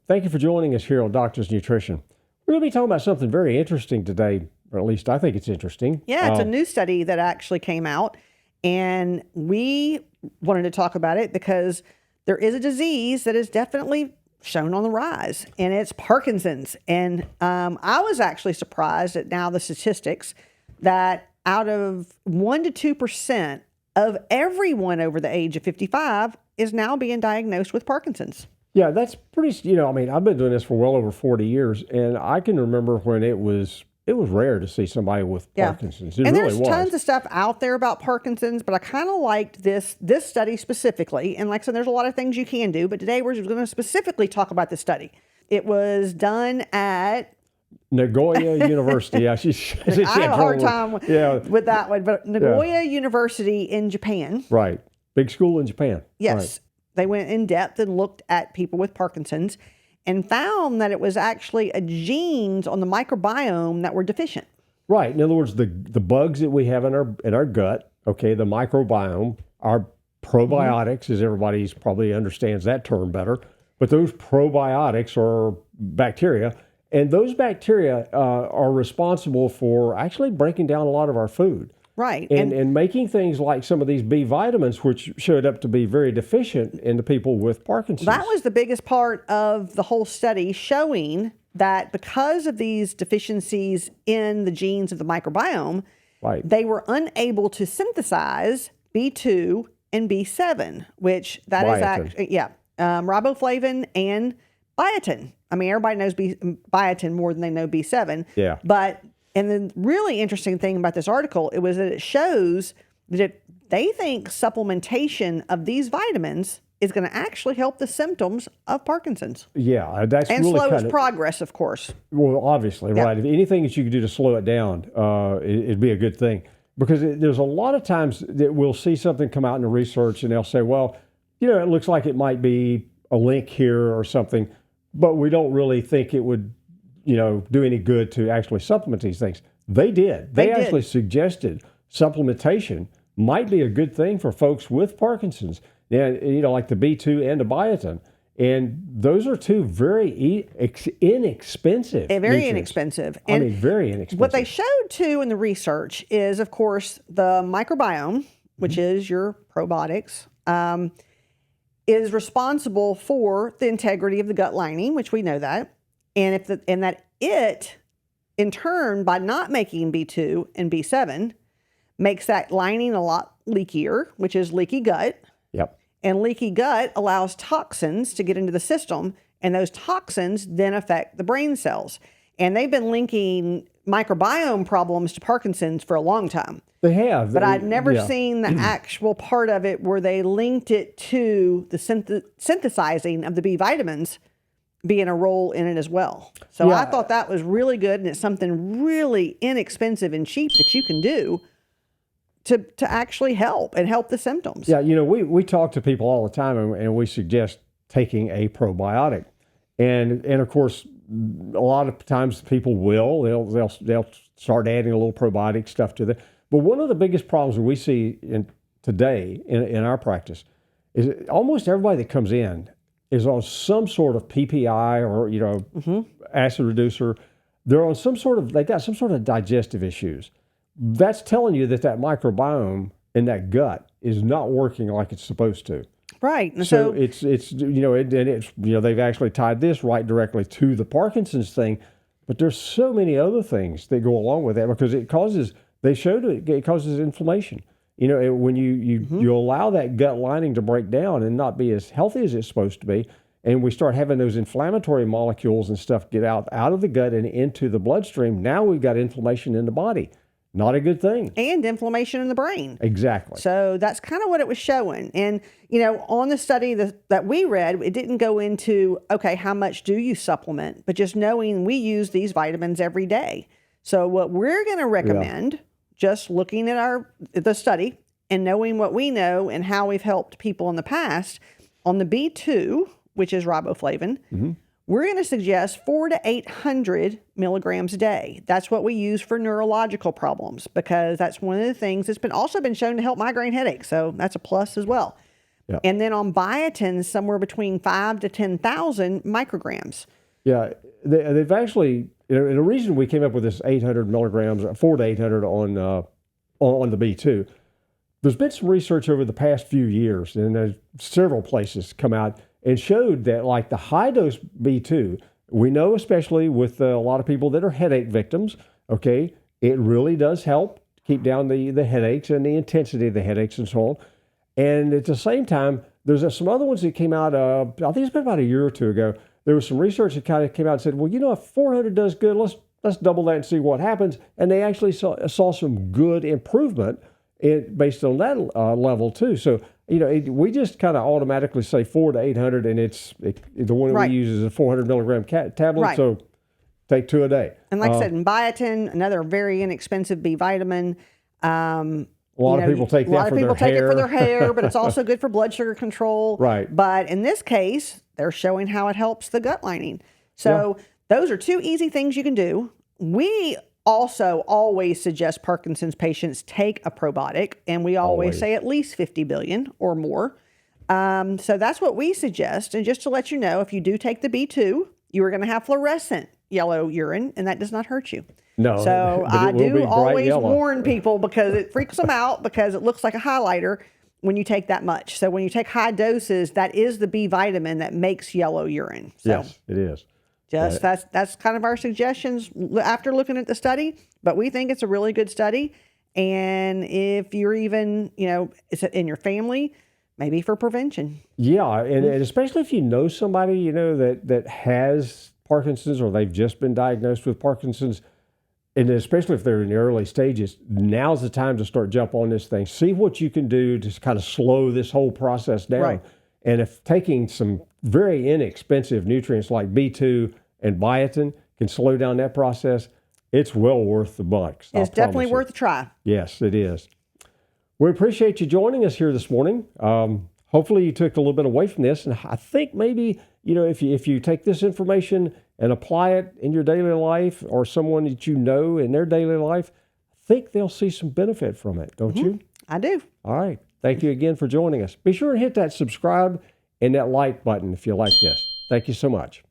Thank you for joining us here on Doctor's Nutrition. We're going to be talking about something very interesting today, or at least I think it's interesting. Yeah, it's a new study that actually came out, and we wanted to talk about it because there is a disease that is definitely shown on the rise, and it's Parkinson's. And I was actually surprised at now the statistics that out of 1% to 2% of everyone over the age of 55 is now being diagnosed with Parkinson's. Yeah, that's pretty, I've been doing this for well over 40 years, and I can remember when it was rare to see somebody with Parkinson's. It and really there's was. tons of stuff out there about Parkinson's, but I kind of liked this study specifically. And like I said, there's a lot of things you can do, but today we're just going to specifically talk about the study. It was done at Nagoya University. Yeah, I have a hard time with that one, but Nagoya University in Japan. Right. Big school in Japan. Yes. Right. They went in depth and looked at people with Parkinson's and found that it was actually genes on the microbiome that were deficient. Right. In other words, the bugs that we have in our gut, okay, the microbiome, our probiotics, as everybody probably understands that term better, but those probiotics are bacteria, and those bacteria are responsible for actually breaking down a lot of our food. Right. And making things like some of these B vitamins, which showed up to be very deficient in the people with Parkinson's. That was the biggest part of the whole study, showing that because of these deficiencies in the genes of the microbiome, they were unable to synthesize B2 and B7, which that is actually, riboflavin and biotin. I mean, everybody knows biotin more than they know B7. Yeah. And the really interesting thing about this article, it was that it shows that they think supplementation of these vitamins is going to actually help the symptoms of Parkinson's. Yeah, that's and really slow its progress, of course. Well, obviously, right. If anything that you could do to slow it down, it'd be a good thing. Because there's a lot of times that we'll see something come out in the research and they'll say, well, it looks like it might be a link here or something, but we don't really think it would do any good to actually supplement these things. They did. They actually suggested supplementation might be a good thing for folks with Parkinson's. And, like the B2 and the biotin. And those are two very inexpensive. Very inexpensive. And very inexpensive. What they showed too in the research is, of course, the microbiome, which is your probiotics, is responsible for the integrity of the gut lining, which we know that. And that it, in turn, by not making B2 and B7, makes that lining a lot leakier, which is leaky gut. Yep. And leaky gut allows toxins to get into the system, and those toxins then affect the brain cells. And they've been linking microbiome problems to Parkinson's for a long time. They have. But I'd never seen the actual part of it where they linked it to the synthesizing of the B vitamins being a role in it as well. So I thought that was really good, and it's something really inexpensive and cheap that you can do to actually help the symptoms. Yeah, we talk to people all the time, and we suggest taking a probiotic. And of course, a lot of times people they'll start adding a little probiotic stuff to it. But one of the biggest problems we see today in our practice is almost everybody that comes in is on some sort of PPI or, acid reducer. They got some sort of digestive issues. That's telling you that microbiome in that gut is not working like it's supposed to. Right. And so it's they've actually tied this right directly to the Parkinson's thing, but there's so many other things that go along with that because it causes inflammation. When you allow that gut lining to break down and not be as healthy as it's supposed to be, and we start having those inflammatory molecules and stuff get out of the gut and into the bloodstream, now we've got inflammation in the body. Not a good thing. And inflammation in the brain. Exactly. So that's kind of what it was showing. And, on the study that we read, it didn't go into, okay, how much do you supplement? But just knowing we use these vitamins every day. So what we're going to recommend, just looking at the study and knowing what we know and how we've helped people in the past, on the B2, which is riboflavin, we're going to suggest 400 to 800 milligrams a day. That's what we use for neurological problems because that's one of the things that's also been shown to help migraine headaches. So that's a plus as well. Yeah. And then on biotin, somewhere between 5 to 10,000 micrograms. Yeah, they've actually, and the reason we came up with this 800 milligrams, 4 to 800 on the B2, there's been some research over the past few years, and there's several places come out and showed that like the high dose B2, we know especially with a lot of people that are headache victims, okay, it really does help keep down the headaches and the intensity of the headaches and so on. And at the same time, there's some other ones that came out, I think it's been about a year or two ago. There was some research that kind of came out and said, well, you know, if 400 does good, let's double that and see what happens. And they actually saw some good improvement based on that level too. So, you know, we just kind of automatically say 4 to 800, and the one that we use is a 400 milligram tablet. Right. So take 2 a day. And like I said, in biotin, another very inexpensive B vitamin. A lot of people take that for their hair. A lot of people take it for their hair, but it's also good for blood sugar control. Right. But in this case, they're showing how it helps the gut lining. So those are 2 easy things you can do. We also always suggest Parkinson's patients take a probiotic, and we always say at least 50 billion or more. So that's what we suggest. And just to let you know, if you do take the B2, you are going to have fluorescent yellow urine, and that does not hurt you. No. So I do always warn people, because it freaks them out, because it looks like a highlighter when you take that much. So when you take high doses, that is the B vitamin that makes yellow urine. So yes, it is. That's kind of our suggestions after looking at the study, but we think it's a really good study. And if you're even, you know, it's in your family, maybe for prevention. Yeah. And especially if you know somebody, you know, that has Parkinson's, or they've just been diagnosed with Parkinson's, and especially if they're in the early stages, now's the time to start jumping on this thing. See what you can do to kind of slow this whole process down. Right. And if taking some very inexpensive nutrients like B2 and biotin can slow down that process, it's well worth the bucks. It's definitely worth a try. Yes, it is. We appreciate you joining us here this morning. Hopefully you took a little bit away from this, and I think maybe, you know, if you take this information and apply it in your daily life, or someone that you know in their daily life, I think they'll see some benefit from it, don't you? I do. All right. Thank you again for joining us. Be sure and hit that subscribe and that like button if you like this. Thank you so much.